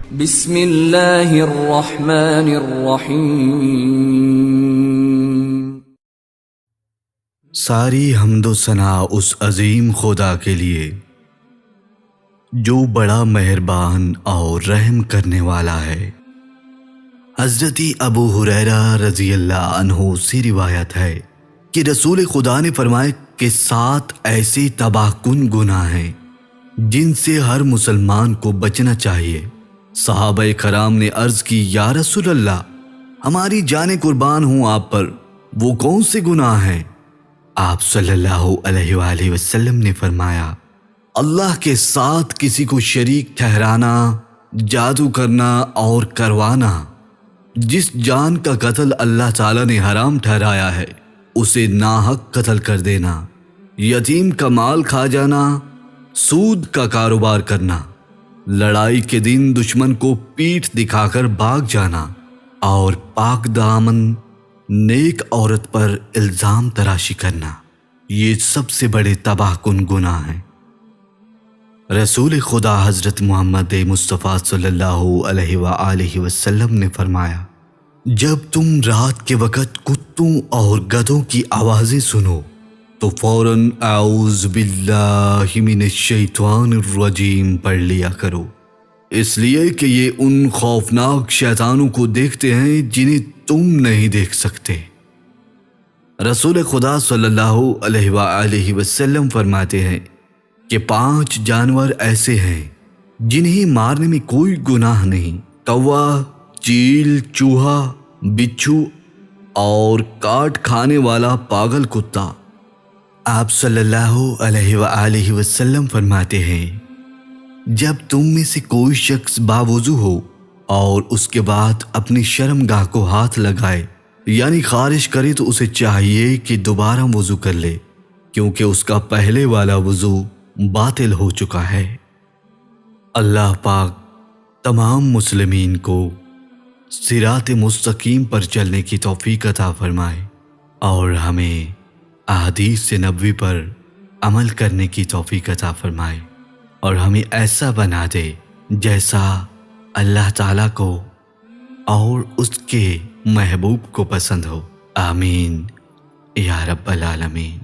بسم اللہ الرحمن الرحیم۔ ساری حمد و ثنا اس عظیم خدا کے لیے جو بڑا مہربان اور رحم کرنے والا ہے۔ حضرت ابو ہریرہ رضی اللہ عنہ سے روایت ہے کہ رسول خدا نے فرمایا کہ 7 ایسے تباہ کن گناہ ہیں جن سے ہر مسلمان کو بچنا چاہیے۔ صحابہ کرام نے عرض کی، یا رسول اللہ، ہماری جانیں قربان ہوں آپ پر، وہ کون سے گناہ ہیں؟ آپ صلی اللہ علیہ وآلہ وسلم نے فرمایا، اللہ کے ساتھ کسی کو شریک ٹھہرانا، جادو کرنا اور کروانا، جس جان کا قتل اللہ تعالیٰ نے حرام ٹھہرایا ہے اسے ناحق قتل کر دینا، یتیم کا مال کھا جانا، سود کا کاروبار کرنا، لڑائی کے دن دشمن کو پیٹھ دکھا کر بھاگ جانا، اور پاک دامن نیک عورت پر الزام تراشی کرنا، یہ سب سے بڑے تباہ کن گناہ ہیں۔ رسول خدا حضرت محمد مصطفیٰ صلی اللہ علیہ وآلہ وسلم نے فرمایا، جب تم رات کے وقت کتوں اور گدھوں کی آوازیں سنو تو فوراً اعوذ باللہ من الشیطان الرجیم پڑھ لیا کرو، اس لیے کہ یہ ان خوفناک شیطانوں کو دیکھتے ہیں جنہیں تم نہیں دیکھ سکتے۔ رسول خدا صلی اللہ علیہ وآلہ وسلم فرماتے ہیں کہ 5 جانور ایسے ہیں جنہیں مارنے میں کوئی گناہ نہیں، کوا، چیل، چوہا، بچھو اور کاٹ کھانے والا پاگل کتا۔ آپ صلی اللہ علیہ وآلہ وسلم فرماتے ہیں، جب تم میں سے کوئی شخص باوضو ہو اور اس کے بعد اپنی شرمگاہ کو ہاتھ لگائے یعنی خارش کرے تو اسے چاہیے کہ دوبارہ وضو کر لے، کیونکہ اس کا پہلے والا وضو باطل ہو چکا ہے۔ اللہ پاک تمام مسلمین کو صراط مستقیم پر چلنے کی توفیق عطا فرمائے اور ہمیں احادیث نبوی پر عمل کرنے کی توفیق عطا فرمائے، اور ہمیں ایسا بنا دے جیسا اللہ تعالیٰ کو اور اس کے محبوب کو پسند ہو۔ آمین یا رب العالمین۔